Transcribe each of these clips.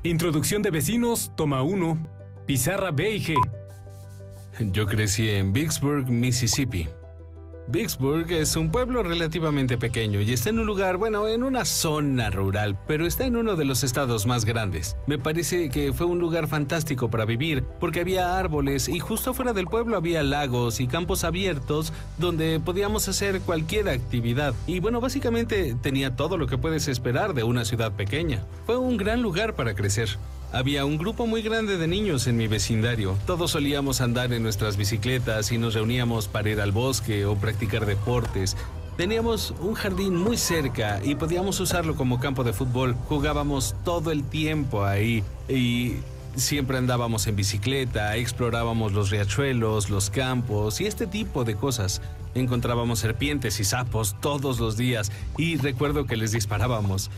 Introducción de vecinos, toma 1. Pizarra B y G. Yo crecí en Vicksburg, Mississippi. Vicksburg es un pueblo relativamente pequeño y está en un lugar, bueno, en una zona rural, pero está en uno de los estados más grandes. Me parece que fue un lugar fantástico para vivir porque había árboles y justo fuera del pueblo había lagos y campos abiertos donde podíamos hacer cualquier actividad. Y bueno, básicamente tenía todo lo que puedes esperar de una ciudad pequeña. Fue un gran lugar para crecer. Había un grupo muy grande de niños en mi vecindario. Todos solíamos andar en nuestras bicicletas y nos reuníamos para ir al bosque o practicar deportes. Teníamos un jardín muy cerca y podíamos usarlo como campo de fútbol. Jugábamos todo el tiempo ahí y siempre andábamos en bicicleta, explorábamos los riachuelos, los campos y este tipo de cosas. Encontrábamos serpientes y sapos todos los días y recuerdo que les disparábamos.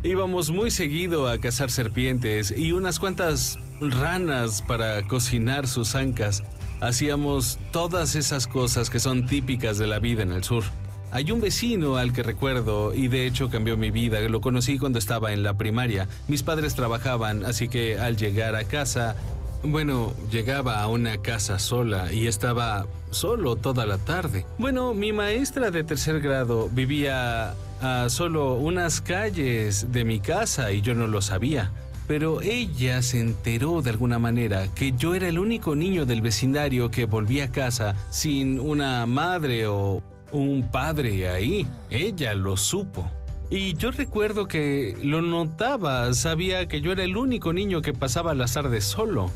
Íbamos muy seguido a cazar serpientes y unas cuantas ranas para cocinar sus ancas. Hacíamos todas esas cosas que son típicas de la vida en el sur. Hay un vecino al que recuerdo y de hecho cambió mi vida. Lo conocí cuando estaba en la primaria. Mis padres trabajaban, así que al llegar a casa, bueno, llegaba a una casa sola y estaba solo toda la tarde. Bueno, mi maestra de tercer grado vivía a solo unas calles de mi casa y yo no lo sabía. Pero ella se enteró de alguna manera que yo era el único niño del vecindario que volvía a casa sin una madre o un padre ahí. Ella lo supo. Y yo recuerdo que lo notaba, sabía que yo era el único niño que pasaba las tardes solo.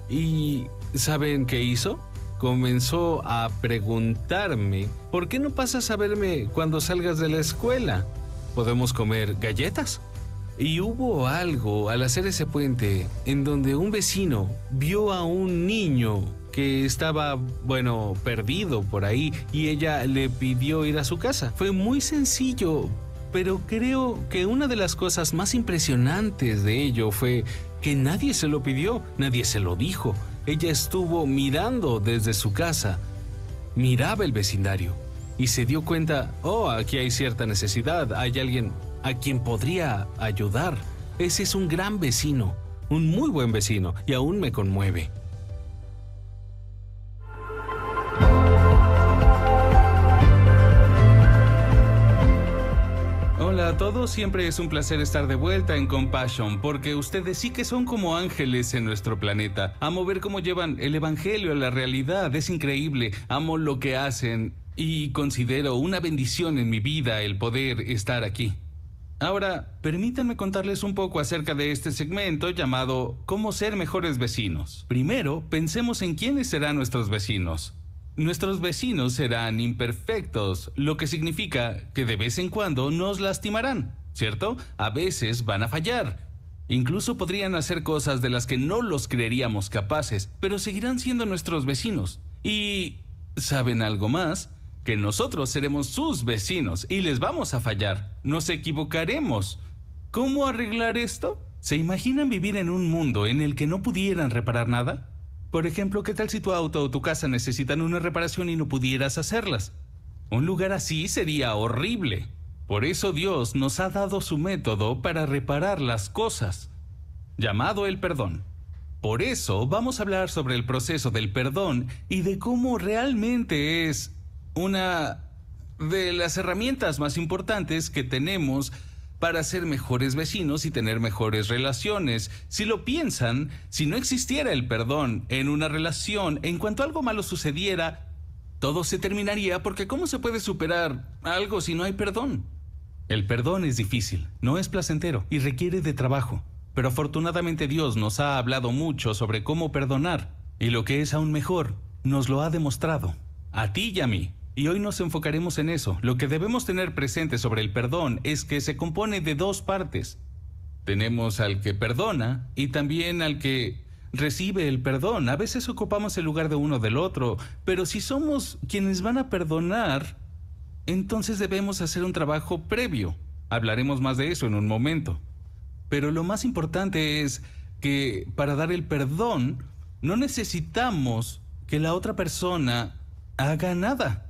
¿Y saben qué hizo? Comenzó a preguntarme, ¿por qué no pasas a verme cuando salgas de la escuela? ¿Podemos comer galletas? Y hubo algo al hacer ese puente en donde un vecino vio a un niño que estaba, bueno, perdido por ahí y ella le pidió ir a su casa. Fue muy sencillo, pero creo que una de las cosas más impresionantes de ello fue que nadie se lo pidió, nadie se lo dijo. Ella estuvo mirando desde su casa, miraba el vecindario y se dio cuenta, oh, aquí hay cierta necesidad, hay alguien a quien podría ayudar. Ese es un gran vecino, un muy buen vecino y aún me conmueve. Hola a todos, siempre es un placer estar de vuelta en Compassion, porque ustedes sí que son como ángeles en nuestro planeta. Amo ver cómo llevan el evangelio a la realidad, es increíble, amo lo que hacen y considero una bendición en mi vida el poder estar aquí. Ahora, permítanme contarles un poco acerca de este segmento llamado ¿Cómo ser mejores vecinos? Primero, pensemos en quiénes serán nuestros vecinos. Nuestros vecinos serán imperfectos, lo que significa que de vez en cuando nos lastimarán, ¿cierto? A veces van a fallar. Incluso podrían hacer cosas de las que no los creeríamos capaces, pero seguirán siendo nuestros vecinos. Y ¿saben algo más? Que nosotros seremos sus vecinos y les vamos a fallar. Nos equivocaremos. ¿Cómo arreglar esto? ¿Se imaginan vivir en un mundo en el que no pudieran reparar nada? Por ejemplo, ¿qué tal si tu auto o tu casa necesitan una reparación y no pudieras hacerlas? Un lugar así sería horrible. Por eso Dios nos ha dado su método para reparar las cosas, llamado el perdón. Por eso vamos a hablar sobre el proceso del perdón y de cómo realmente es una de las herramientas más importantes que tenemos para ser mejores vecinos y tener mejores relaciones. Si lo piensan, si no existiera el perdón en una relación, en cuanto algo malo sucediera, todo se terminaría porque ¿cómo se puede superar algo si no hay perdón? El perdón es difícil, no es placentero y requiere de trabajo. Pero afortunadamente Dios nos ha hablado mucho sobre cómo perdonar y lo que es aún mejor, nos lo ha demostrado, a ti y a mí. Y hoy nos enfocaremos en eso. Lo que debemos tener presente sobre el perdón es que se compone de dos partes. Tenemos al que perdona y también al que recibe el perdón. A veces ocupamos el lugar de uno del otro, pero si somos quienes van a perdonar, entonces debemos hacer un trabajo previo. Hablaremos más de eso en un momento. Pero lo más importante es que para dar el perdón no necesitamos que la otra persona haga nada.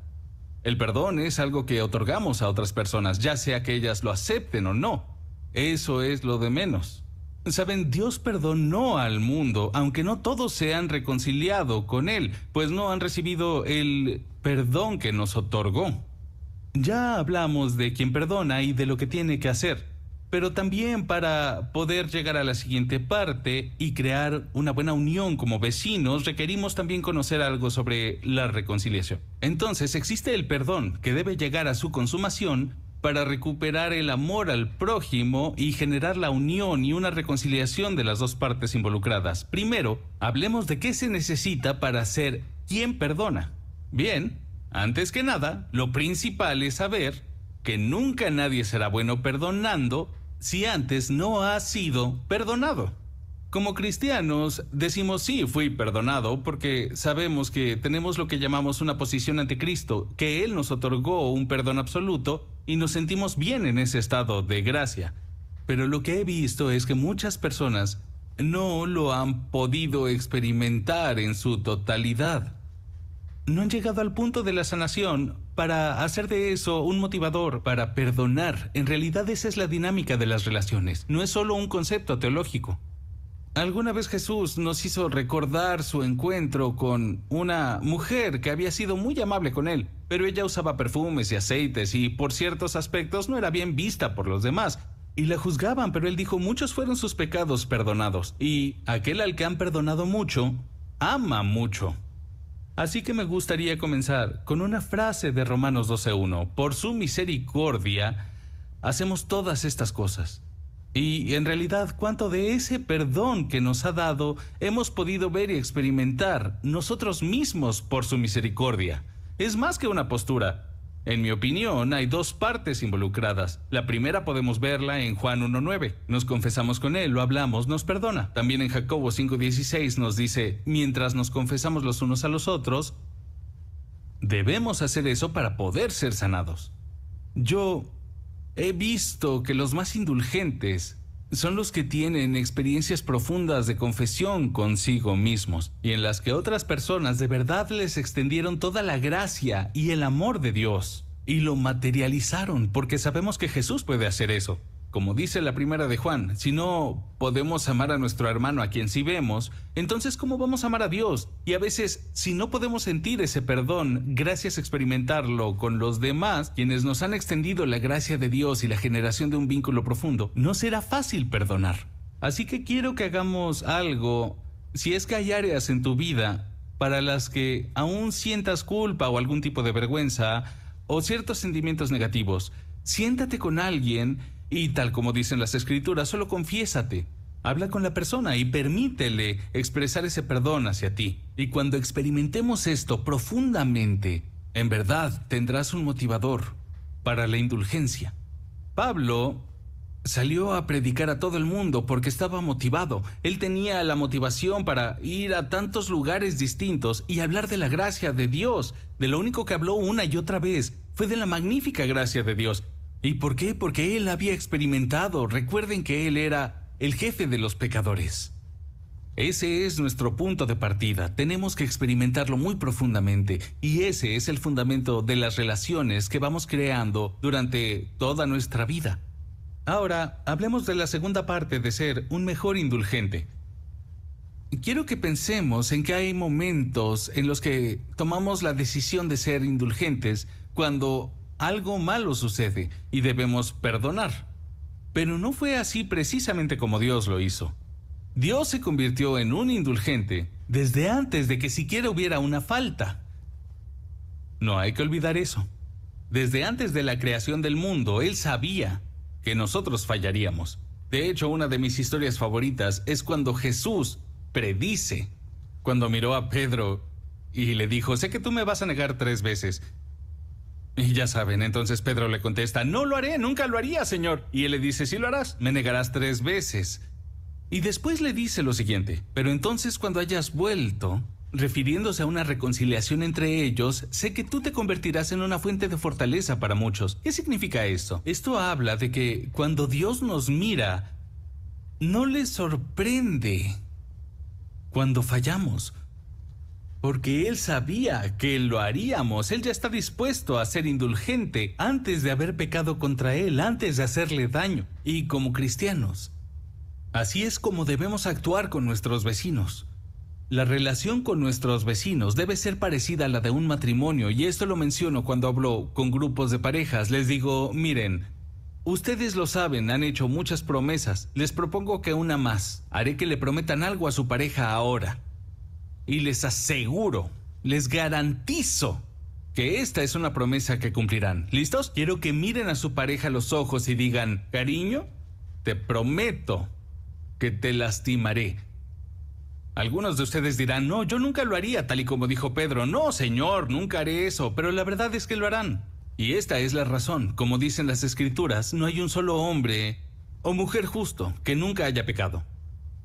El perdón es algo que otorgamos a otras personas, ya sea que ellas lo acepten o no. Eso es lo de menos. Saben, Dios perdonó al mundo, aunque no todos se han reconciliado con Él, pues no han recibido el perdón que nos otorgó. Ya hablamos de quien perdona y de lo que tiene que hacer, pero también para poder llegar a la siguiente parte y crear una buena unión como vecinos, requerimos también conocer algo sobre la reconciliación. Entonces, existe el perdón que debe llegar a su consumación para recuperar el amor al prójimo y generar la unión y una reconciliación de las dos partes involucradas. Primero, hablemos de qué se necesita para ser quien perdona. Bien, antes que nada, lo principal es saber que nunca nadie será bueno perdonando si antes no ha sido perdonado. Como cristianos, decimos sí, fui perdonado porque sabemos que tenemos lo que llamamos una posición ante Cristo, que Él nos otorgó un perdón absoluto y nos sentimos bien en ese estado de gracia. Pero lo que he visto es que muchas personas no lo han podido experimentar en su totalidad. No han llegado al punto de la sanación para hacer de eso un motivador para perdonar. En realidad esa es la dinámica de las relaciones, no es solo un concepto teológico. Alguna vez Jesús nos hizo recordar su encuentro con una mujer que había sido muy amable con él, pero ella usaba perfumes y aceites y por ciertos aspectos no era bien vista por los demás. Y la juzgaban, pero él dijo, muchos fueron sus pecados perdonados. Y aquel al que han perdonado mucho, ama mucho. Así que me gustaría comenzar con una frase de Romanos 12:1. Por su misericordia hacemos todas estas cosas. Y en realidad, ¿cuánto de ese perdón que nos ha dado hemos podido ver y experimentar nosotros mismos por su misericordia? Es más que una postura. En mi opinión, hay dos partes involucradas. La primera podemos verla en Juan 1:9. Nos confesamos con Él, lo hablamos, nos perdona. También en Jacobo 5:16 nos dice, mientras nos confesamos los unos a los otros, debemos hacer eso para poder ser sanados. Yo he visto que los más indulgentes son los que tienen experiencias profundas de confesión consigo mismos y en las que otras personas de verdad les extendieron toda la gracia y el amor de Dios y lo materializaron, porque sabemos que Jesús puede hacer eso. Como dice la primera de Juan, si no podemos amar a nuestro hermano a quien sí vemos, entonces ¿cómo vamos a amar a Dios? Y a veces, si no podemos sentir ese perdón, gracias a experimentarlo con los demás, quienes nos han extendido la gracia de Dios y la generación de un vínculo profundo, no será fácil perdonar. Así que quiero que hagamos algo, si es que hay áreas en tu vida para las que aún sientas culpa o algún tipo de vergüenza o ciertos sentimientos negativos, siéntate con alguien y tal como dicen las escrituras, solo confiésate. Habla con la persona y permítele expresar ese perdón hacia ti. Y cuando experimentemos esto profundamente, en verdad tendrás un motivador para la indulgencia. Pablo salió a predicar a todo el mundo porque estaba motivado. Él tenía la motivación para ir a tantos lugares distintos y hablar de la gracia de Dios. De lo único que habló una y otra vez fue de la magnífica gracia de Dios. ¿Y por qué? Porque él había experimentado. Recuerden que él era el jefe de los pecadores. Ese es nuestro punto de partida. Tenemos que experimentarlo muy profundamente y ese es el fundamento de las relaciones que vamos creando durante toda nuestra vida. Ahora, hablemos de la segunda parte de ser un mejor indulgente. Quiero que pensemos en que hay momentos en los que tomamos la decisión de ser indulgentes cuando algo malo sucede y debemos perdonar. Pero no fue así precisamente como Dios lo hizo. Dios se convirtió en un indulgente desde antes de que siquiera hubiera una falta. No hay que olvidar eso. Desde antes de la creación del mundo, Él sabía que nosotros fallaríamos. De hecho, una de mis historias favoritas es cuando Jesús predice, cuando miró a Pedro y le dijo, sé que tú me vas a negar 3 veces. Y ya saben, entonces Pedro le contesta, no lo haré, nunca lo haría, Señor. Y él le dice, sí lo harás, me negarás 3 veces. Y después le dice lo siguiente, pero entonces cuando hayas vuelto, refiriéndose a una reconciliación entre ellos, sé que tú te convertirás en una fuente de fortaleza para muchos. ¿Qué significa esto? Esto habla de que cuando Dios nos mira, no le sorprende cuando fallamos. Porque Él sabía que lo haríamos. Él ya está dispuesto a ser indulgente antes de haber pecado contra Él, antes de hacerle daño. Y como cristianos, así es como debemos actuar con nuestros vecinos. La relación con nuestros vecinos debe ser parecida a la de un matrimonio, y esto lo menciono cuando hablo con grupos de parejas. Les digo, miren, ustedes lo saben, han hecho muchas promesas. Les propongo que una más. Haré que le prometan algo a su pareja ahora. Y les aseguro, les garantizo que esta es una promesa que cumplirán. ¿Listos? Quiero que miren a su pareja a los ojos y digan, cariño, te prometo que te lastimaré. Algunos de ustedes dirán, no, yo nunca lo haría, tal y como dijo Pedro. No, Señor, nunca haré eso, pero la verdad es que lo harán. Y esta es la razón. Como dicen las Escrituras, no hay un solo hombre o mujer justo que nunca haya pecado.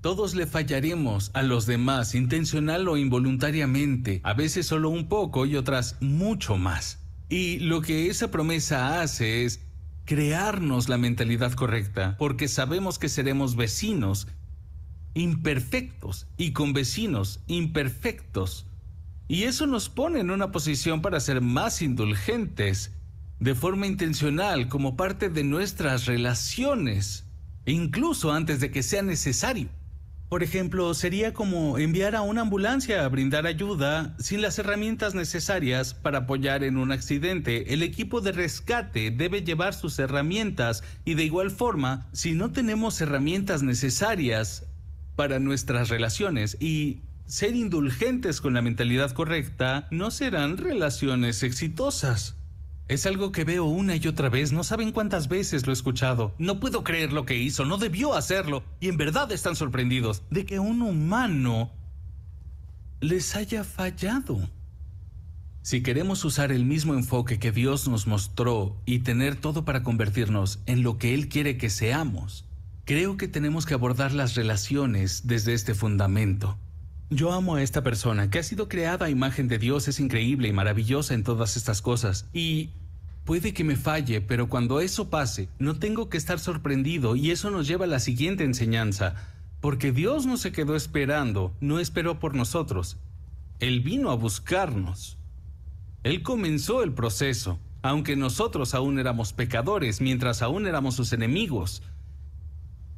Todos le fallaremos a los demás, intencional o involuntariamente, a veces solo un poco y otras mucho más. Y lo que esa promesa hace es crearnos la mentalidad correcta, porque sabemos que seremos vecinos imperfectos y con vecinos imperfectos. Y eso nos pone en una posición para ser más indulgentes, de forma intencional, como parte de nuestras relaciones, incluso antes de que sea necesario. Por ejemplo, sería como enviar a una ambulancia a brindar ayuda sin las herramientas necesarias para apoyar en un accidente. El equipo de rescate debe llevar sus herramientas y de igual forma, si no tenemos herramientas necesarias para nuestras relaciones y ser indulgentes con la mentalidad correcta, no serán relaciones exitosas. Es algo que veo una y otra vez, no saben cuántas veces lo he escuchado. No puedo creer lo que hizo, no debió hacerlo. Y en verdad están sorprendidos de que un humano les haya fallado. Si queremos usar el mismo enfoque que Dios nos mostró y tener todo para convertirnos en lo que Él quiere que seamos, creo que tenemos que abordar las relaciones desde este fundamento. Yo amo a esta persona que ha sido creada a imagen de Dios, es increíble y maravillosa en todas estas cosas. Y puede que me falle, pero cuando eso pase, no tengo que estar sorprendido, y eso nos lleva a la siguiente enseñanza. Porque Dios no se quedó esperando, no esperó por nosotros. Él vino a buscarnos. Él comenzó el proceso, aunque nosotros aún éramos pecadores, mientras aún éramos sus enemigos.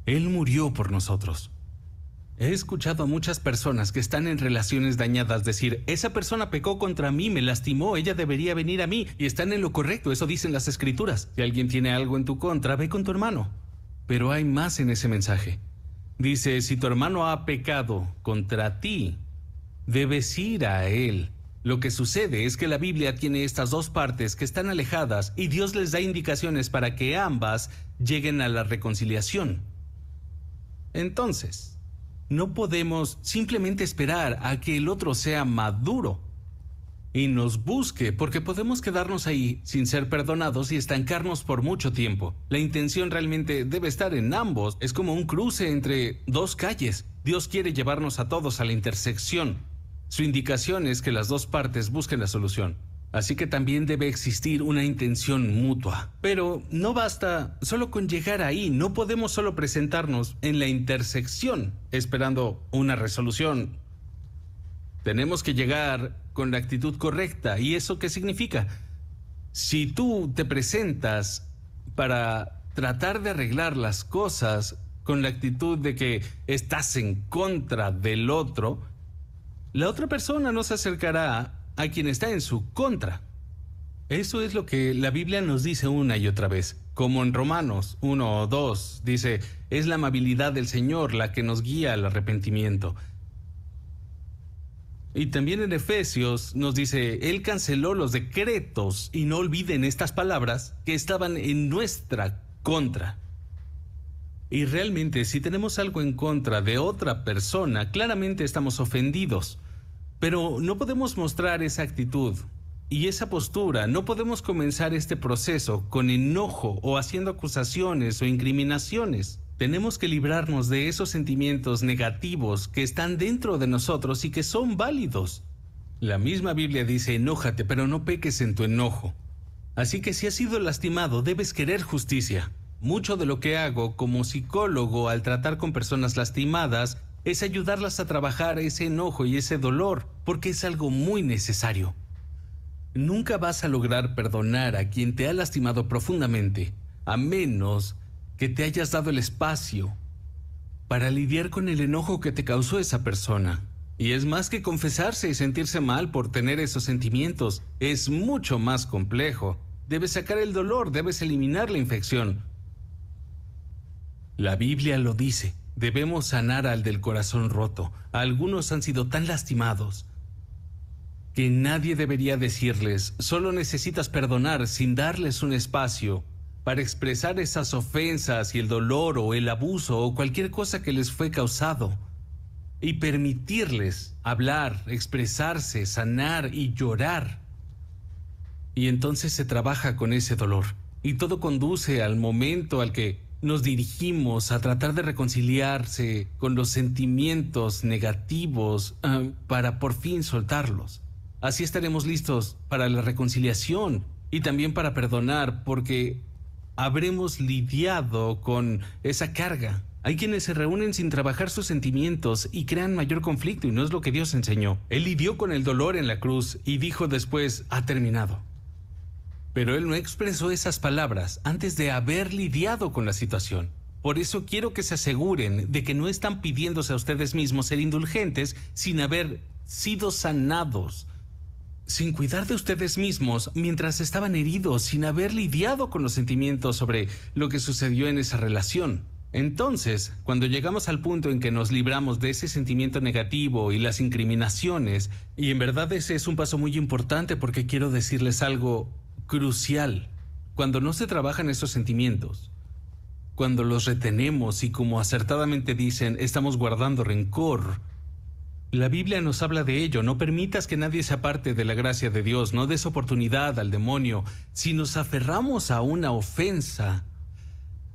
Él murió por nosotros. He escuchado a muchas personas que están en relaciones dañadas decir, esa persona pecó contra mí, me lastimó, ella debería venir a mí, y están en lo correcto, eso dicen las Escrituras. Si alguien tiene algo en tu contra, ve con tu hermano. Pero hay más en ese mensaje. Dice, si tu hermano ha pecado contra ti, debes ir a él. Lo que sucede es que la Biblia tiene estas dos partes que están alejadas y Dios les da indicaciones para que ambas lleguen a la reconciliación. Entonces, no podemos simplemente esperar a que el otro sea maduro y nos busque, porque podemos quedarnos ahí sin ser perdonados y estancarnos por mucho tiempo. La intención realmente debe estar en ambos. Es como un cruce entre dos calles. Dios quiere llevarnos a todos a la intersección. Su indicación es que las dos partes busquen la solución. Así que también debe existir una intención mutua. Pero no basta solo con llegar ahí. No podemos solo presentarnos en la intersección esperando una resolución. Tenemos que llegar con la actitud correcta. ¿Y eso qué significa? Si tú te presentas para tratar de arreglar las cosas con la actitud de que estás en contra del otro, la otra persona no se acercará a quien está en su contra. Eso es lo que la Biblia nos dice una y otra vez. Como en Romanos 1 o 2 dice, es la amabilidad del Señor la que nos guía al arrepentimiento. Y también en Efesios nos dice, Él canceló los decretos, y no olviden estas palabras, que estaban en nuestra contra. Y realmente, si tenemos algo en contra de otra persona, claramente estamos ofendidos. Pero no podemos mostrar esa actitud y esa postura. No podemos comenzar este proceso con enojo o haciendo acusaciones o incriminaciones. Tenemos que librarnos de esos sentimientos negativos que están dentro de nosotros y que son válidos. La misma Biblia dice, enójate, pero no peques en tu enojo. Así que si has sido lastimado, debes querer justicia. Mucho de lo que hago como psicólogo al tratar con personas lastimadas es ayudarlas a trabajar ese enojo y ese dolor, porque es algo muy necesario. Nunca vas a lograr perdonar a quien te ha lastimado profundamente, a menos que te hayas dado el espacio para lidiar con el enojo que te causó esa persona. Y es más que confesarse y sentirse mal por tener esos sentimientos. Es mucho más complejo. Debes sacar el dolor, debes eliminar la infección. La Biblia lo dice. Debemos sanar al del corazón roto. Algunos han sido tan lastimados que nadie debería decirles, solo necesitas perdonar, sin darles un espacio para expresar esas ofensas y el dolor o el abuso o cualquier cosa que les fue causado, y permitirles hablar, expresarse, sanar y llorar. Y entonces se trabaja con ese dolor, y todo conduce al momento al que nos dirigimos a tratar de reconciliarse con los sentimientos negativos para por fin soltarlos. Así estaremos listos para la reconciliación y también para perdonar, porque habremos lidiado con esa carga. Hay quienes se reúnen sin trabajar sus sentimientos y crean mayor conflicto, y no es lo que Dios enseñó. Él lidió con el dolor en la cruz y dijo después, ha terminado. Pero Él no expresó esas palabras antes de haber lidiado con la situación. Por eso quiero que se aseguren de que no están pidiéndose a ustedes mismos ser indulgentes sin haber sido sanados, sin cuidar de ustedes mismos mientras estaban heridos, sin haber lidiado con los sentimientos sobre lo que sucedió en esa relación. Entonces, cuando llegamos al punto en que nos libramos de ese sentimiento negativo y las incriminaciones, y en verdad ese es un paso muy importante porque quiero decirles algo crucial, cuando no se trabajan esos sentimientos, cuando los retenemos y, como acertadamente dicen, estamos guardando rencor, la Biblia nos habla de ello. No permitas que nadie se aparte de la gracia de Dios, no des oportunidad al demonio. Si nos aferramos a una ofensa...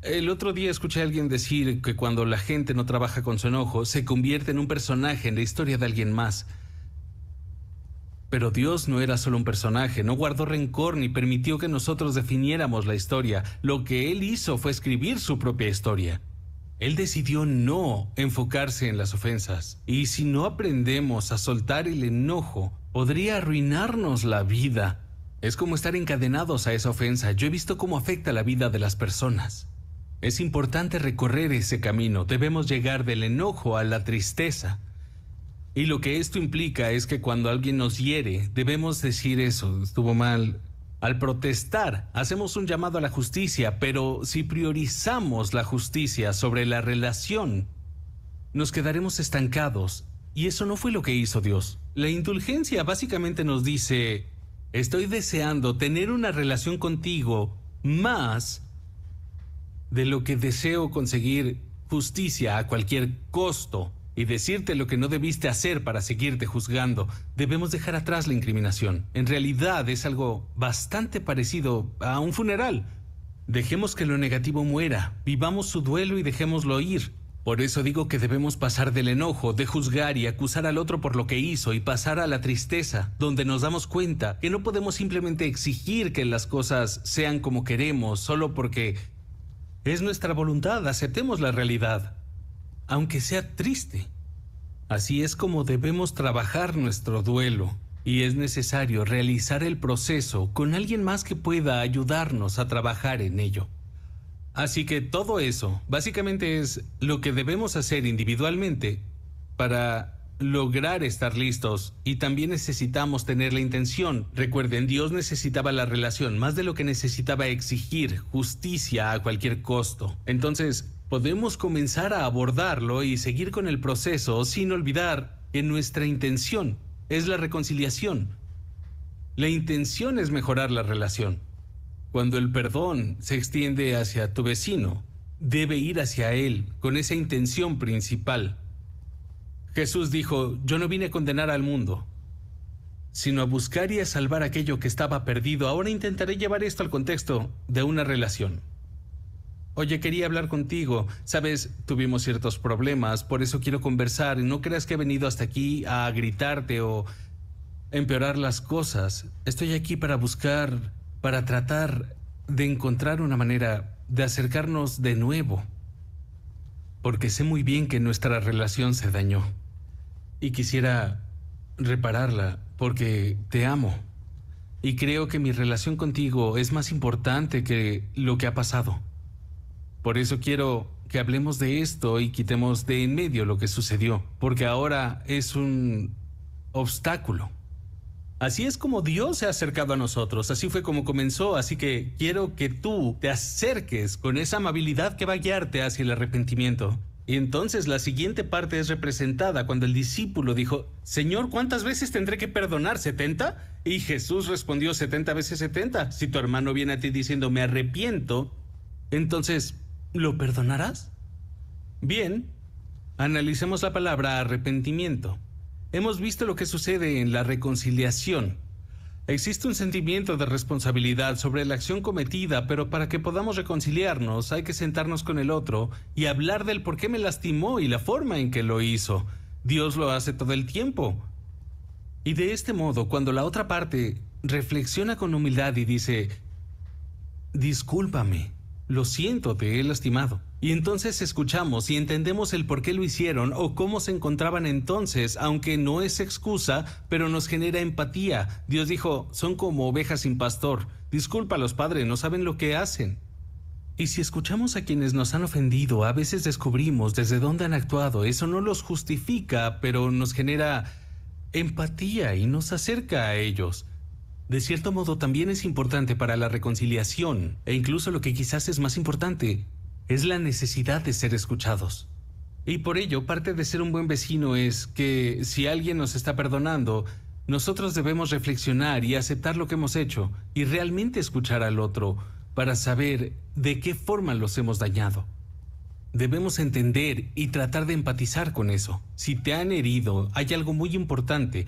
El otro día escuché a alguien decir que cuando la gente no trabaja con su enojo, se convierte en un personaje en la historia de alguien más. Pero Dios no era solo un personaje, no guardó rencor ni permitió que nosotros definiéramos la historia. Lo que Él hizo fue escribir su propia historia. Él decidió no enfocarse en las ofensas. Y si no aprendemos a soltar el enojo, podría arruinarnos la vida. Es como estar encadenados a esa ofensa. Yo he visto cómo afecta la vida de las personas. Es importante recorrer ese camino. Debemos llegar del enojo a la tristeza. Y lo que esto implica es que cuando alguien nos hiere, debemos decir eso, estuvo mal. Al protestar, hacemos un llamado a la justicia, pero si priorizamos la justicia sobre la relación, nos quedaremos estancados. Y eso no fue lo que hizo Dios. La indulgencia básicamente nos dice, estoy deseando tener una relación contigo más de lo que deseo conseguir justicia a cualquier costo y decirte lo que no debiste hacer para seguirte juzgando. Debemos dejar atrás la incriminación. En realidad es algo bastante parecido a un funeral. Dejemos que lo negativo muera, vivamos su duelo y dejémoslo ir. Por eso digo que debemos pasar del enojo, de juzgar y acusar al otro por lo que hizo, y pasar a la tristeza, donde nos damos cuenta que no podemos simplemente exigir que las cosas sean como queremos solo porque es nuestra voluntad. Aceptemos la realidad, aunque sea triste. Así es como debemos trabajar nuestro duelo, y es necesario realizar el proceso con alguien más que pueda ayudarnos a trabajar en ello. Así que todo eso básicamente es lo que debemos hacer individualmente para lograr estar listos, y también necesitamos tener la intención. Recuerden, Dios necesitaba la relación más de lo que necesitaba exigir justicia a cualquier costo. Entonces, podemos comenzar a abordarlo y seguir con el proceso sin olvidar que nuestra intención es la reconciliación. La intención es mejorar la relación. Cuando el perdón se extiende hacia tu vecino, debe ir hacia él con esa intención principal. Jesús dijo, yo no vine a condenar al mundo, sino a buscar y a salvar aquello que estaba perdido. Ahora intentaré llevar esto al contexto de una relación. Oye, quería hablar contigo. Sabes, tuvimos ciertos problemas, por eso quiero conversar. Y no creas que he venido hasta aquí a gritarte o empeorar las cosas. Estoy aquí para buscar, para tratar de encontrar una manera de acercarnos de nuevo. porque sé muy bien que nuestra relación se dañó. Y quisiera repararla porque te amo. Y creo que mi relación contigo es más importante que lo que ha pasado. Por eso quiero que hablemos de esto y quitemos de en medio lo que sucedió, porque ahora es un obstáculo. Así es como Dios se ha acercado a nosotros, así fue como comenzó, así que quiero que tú te acerques con esa amabilidad que va a guiarte hacia el arrepentimiento. Y entonces la siguiente parte es representada cuando el discípulo dijo, Señor, ¿cuántas veces tendré que perdonar? ¿70? Y Jesús respondió, 70 veces 70. Si tu hermano viene a ti diciendo, me arrepiento, entonces, ¿lo perdonarás? Bien, analicemos la palabra arrepentimiento. Hemos visto lo que sucede en la reconciliación. Existe un sentimiento de responsabilidad sobre la acción cometida, pero para que podamos reconciliarnos hay que sentarnos con el otro y hablar del por qué me lastimó y la forma en que lo hizo. Dios lo hace todo el tiempo. Y de este modo, cuando la otra parte reflexiona con humildad y dice, discúlpame, lo siento, te he lastimado. Y entonces escuchamos y entendemos el por qué lo hicieron o cómo se encontraban entonces, aunque no es excusa, pero nos genera empatía. Dios dijo, son como ovejas sin pastor. Discúlpalos, Padre, no saben lo que hacen. Y si escuchamos a quienes nos han ofendido, a veces descubrimos desde dónde han actuado. Eso no los justifica, pero nos genera empatía y nos acerca a ellos. De cierto modo, también es importante para la reconciliación, e incluso lo que quizás es más importante, es la necesidad de ser escuchados. Y por ello, parte de ser un buen vecino es que si alguien nos está perdonando, nosotros debemos reflexionar y aceptar lo que hemos hecho y realmente escuchar al otro para saber de qué forma los hemos dañado. Debemos entender y tratar de empatizar con eso. Si te han herido, hay algo muy importante,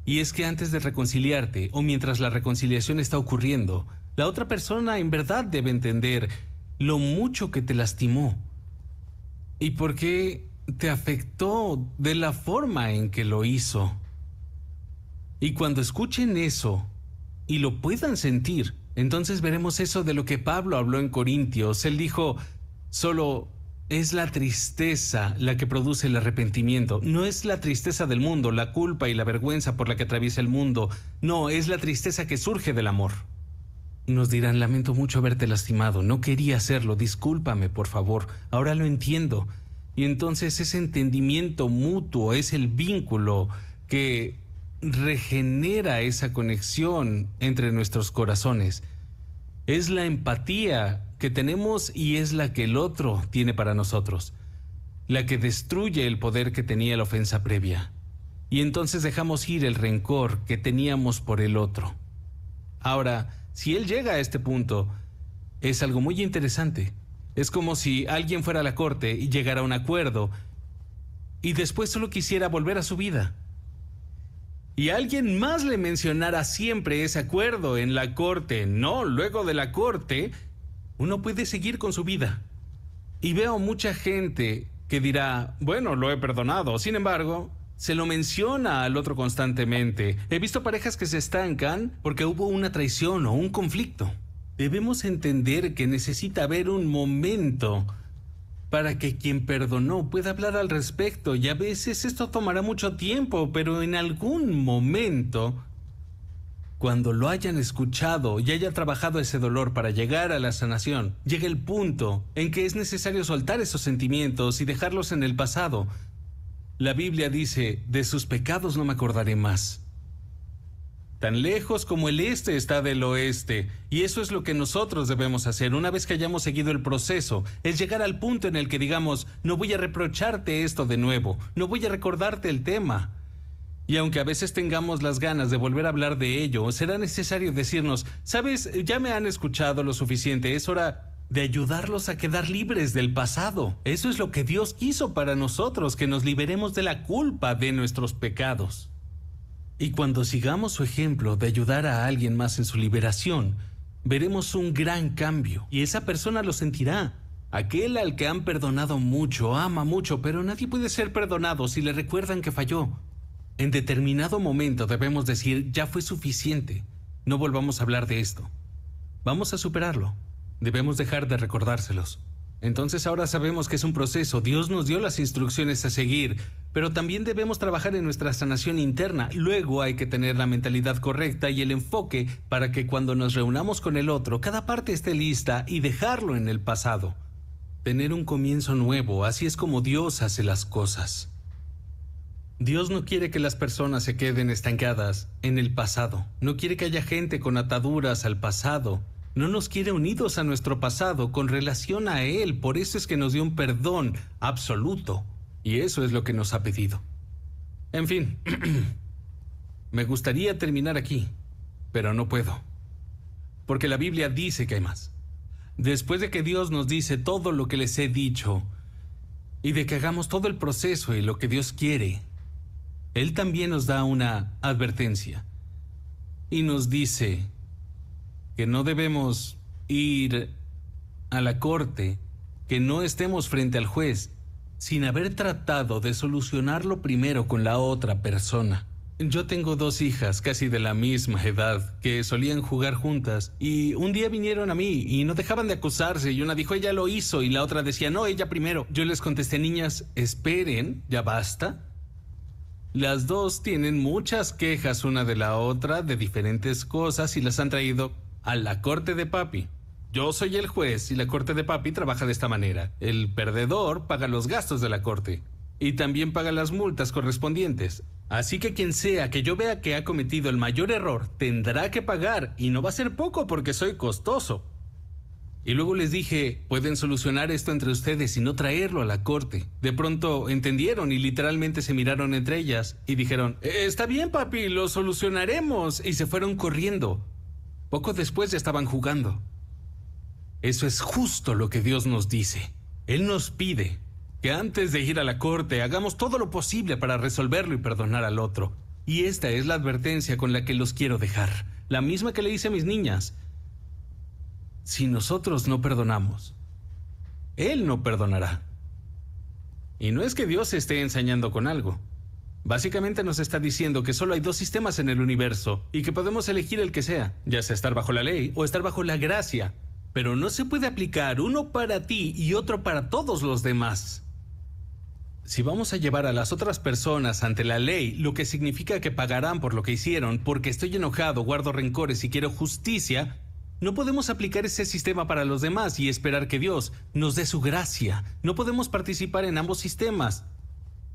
y es que antes de reconciliarte o mientras la reconciliación está ocurriendo, la otra persona en verdad debe entender lo mucho que te lastimó y por qué te afectó de la forma en que lo hizo. Y cuando escuchen eso y lo puedan sentir, entonces veremos eso de lo que Pablo habló en Corintios. Él dijo, solo es la tristeza la que produce el arrepentimiento. No es la tristeza del mundo, la culpa y la vergüenza por la que atraviesa el mundo. No, es la tristeza que surge del amor. Nos dirán, lamento mucho haberte lastimado, no quería hacerlo, discúlpame, por favor, ahora lo entiendo. Y entonces ese entendimiento mutuo es el vínculo que regenera esa conexión entre nuestros corazones. Es la empatía que tenemos y es la que el otro tiene para nosotros, la que destruye el poder que tenía la ofensa previa. Y entonces dejamos ir el rencor que teníamos por el otro. Ahora, si él llega a este punto, es algo muy interesante. Es como si alguien fuera a la corte y llegara a un acuerdo y después solo quisiera volver a su vida. Y alguien más le mencionara siempre ese acuerdo en la corte. No, luego de la corte, uno puede seguir con su vida. Y veo mucha gente que dirá, bueno, lo he perdonado. Sin embargo, se lo menciona al otro constantemente. He visto parejas que se estancan porque hubo una traición o un conflicto. Debemos entender que necesita haber un momento para que quien perdonó pueda hablar al respecto. Y a veces esto tomará mucho tiempo, pero en algún momento, cuando lo hayan escuchado y haya trabajado ese dolor para llegar a la sanación, llega el punto en que es necesario soltar esos sentimientos y dejarlos en el pasado. La Biblia dice, de sus pecados no me acordaré más. Tan lejos como el este está del oeste. Y eso es lo que nosotros debemos hacer una vez que hayamos seguido el proceso. Es llegar al punto en el que digamos, no voy a reprocharte esto de nuevo, no voy a recordarte el tema. Y aunque a veces tengamos las ganas de volver a hablar de ello, será necesario decirnos, ¿sabes? Ya me han escuchado lo suficiente, es hora de ayudarlos a quedar libres del pasado. Eso es lo que Dios quiso para nosotros, que nos liberemos de la culpa de nuestros pecados. Y cuando sigamos su ejemplo de ayudar a alguien más en su liberación, veremos un gran cambio, y esa persona lo sentirá. Aquel al que han perdonado mucho, ama mucho, pero nadie puede ser perdonado si le recuerdan que falló. En determinado momento debemos decir, ya fue suficiente, no volvamos a hablar de esto. Vamos a superarlo. Debemos dejar de recordárselos. Entonces ahora sabemos que es un proceso. Dios nos dio las instrucciones a seguir, pero también debemos trabajar en nuestra sanación interna. Luego hay que tener la mentalidad correcta y el enfoque para que cuando nos reunamos con el otro, cada parte esté lista y dejarlo en el pasado. Tener un comienzo nuevo, así es como Dios hace las cosas. Dios no quiere que las personas se queden estancadas en el pasado. No quiere que haya gente con ataduras al pasado. No nos quiere unidos a nuestro pasado con relación a Él. Por eso es que nos dio un perdón absoluto. Y eso es lo que nos ha pedido. En fin, me gustaría terminar aquí, pero no puedo. Porque la Biblia dice que hay más. Después de que Dios nos dice todo lo que les he dicho, y de que hagamos todo el proceso y lo que Dios quiere, Él también nos da una advertencia. Y nos dice que no debemos ir a la corte, que no estemos frente al juez, sin haber tratado de solucionarlo primero con la otra persona. Yo tengo 2 hijas casi de la misma edad que solían jugar juntas y un día vinieron a mí y no dejaban de acusarse y una dijo ella lo hizo y la otra decía no, ella primero. Yo les contesté, niñas, esperen, ya basta. Las 2 tienen muchas quejas una de la otra de diferentes cosas y las han traído a la corte de papi. Yo soy el juez y la corte de papi trabaja de esta manera. El perdedor paga los gastos de la corte y también paga las multas correspondientes. Así que quien sea que yo vea que ha cometido el mayor error tendrá que pagar y no va a ser poco porque soy costoso. Y luego les dije, pueden solucionar esto entre ustedes y no traerlo a la corte. De pronto entendieron y literalmente se miraron entre ellas y dijeron, está bien papi, lo solucionaremos, y se fueron corriendo. Poco después ya estaban jugando. Eso es justo lo que Dios nos dice. Él nos pide que antes de ir a la corte hagamos todo lo posible para resolverlo y perdonar al otro. Y esta es la advertencia con la que los quiero dejar, la misma que le hice a mis niñas. Si nosotros no perdonamos, Él no perdonará. Y no es que Dios se esté ensañando con algo. Básicamente nos está diciendo que solo hay 2 sistemas en el universo y que podemos elegir el que sea, ya sea estar bajo la ley o estar bajo la gracia. Pero no se puede aplicar uno para ti y otro para todos los demás. Si vamos a llevar a las otras personas ante la ley, lo que significa que pagarán por lo que hicieron, porque estoy enojado, guardo rencores y quiero justicia, no podemos aplicar ese sistema para los demás y esperar que Dios nos dé su gracia. No podemos participar en ambos sistemas.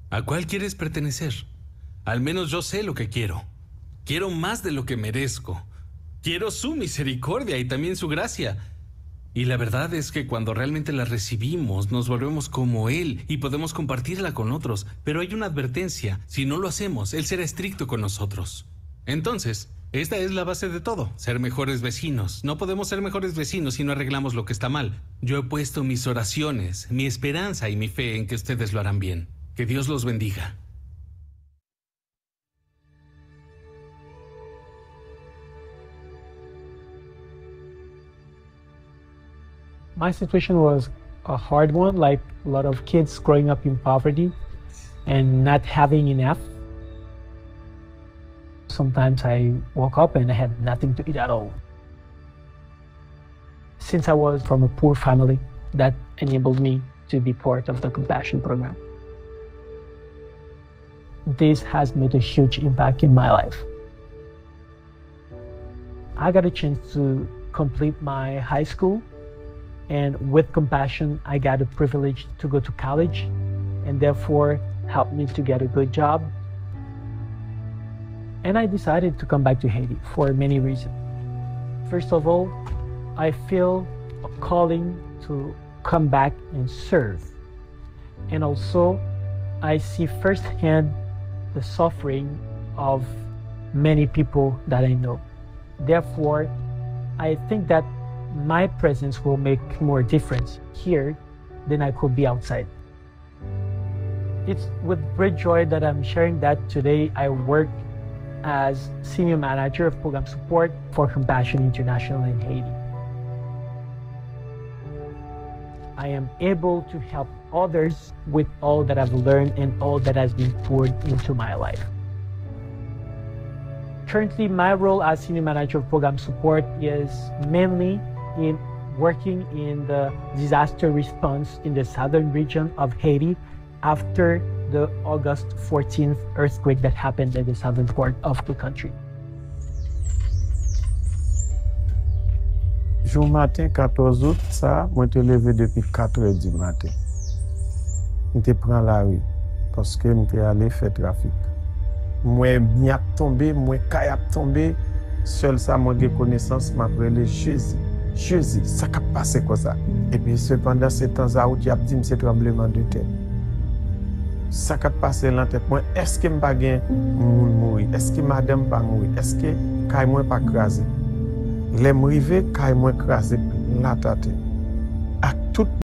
¿A cuál quieres pertenecer? Al menos yo sé lo que quiero. Quiero más de lo que merezco. Quiero su misericordia y también su gracia. Y la verdad es que cuando realmente la recibimos, nos volvemos como Él y podemos compartirla con otros. Pero hay una advertencia. Si no lo hacemos, Él será estricto con nosotros. Entonces, esta es la base de todo, ser mejores vecinos. No podemos ser mejores vecinos si no arreglamos lo que está mal. Yo he puesto mis oraciones, mi esperanza y mi fe en que ustedes lo harán bien. Que Dios los bendiga. My situation was a hard one, like a lot of kids growing up in poverty and not having enough. Sometimes I woke up and I had nothing to eat at all. Since I was from a poor family, that enabled me to be part of the Compassion program. This has made a huge impact in my life. I got a chance to complete my high school, and with Compassion, I got a privilege to go to college, and therefore helped me to get a good job. And I decided to come back to Haiti for many reasons. First of all, I feel a calling to come back and serve. And also, I see firsthand the suffering of many people that I know. Therefore, I think that my presence will make more difference here than I could be outside. It's with great joy that I'm sharing that today I work as Senior Manager of Program Support for Compassion International in Haiti. I am able to help others with all that I've learned and all that has been poured into my life. Currently, my role as Senior Manager of Program Support is mainly in working in the disaster response in the southern region of Haiti after the August 14th earthquake that happened in the southern part of the country. Jour matin 14 août, ça, moi te levé depuis 4h du matin. Je te prends la rue parce que je suis allé faire trafic. Moi, m'y a tombé, moi, kay a tombé. Seul ça, moi, j'ai connaissance, m'a appelé Jésus, ça a passé comme ça. Et puis, cependant, ces temps à où tu as dit, c'est tremblement de terre. Ça a passé dans la tête. Moi, est-ce que je ne pas mourir? Est-ce que madame pas mourir? Est-ce que kay moi pas crasé? Les m'rivé, kay moi crasé la tête. À tout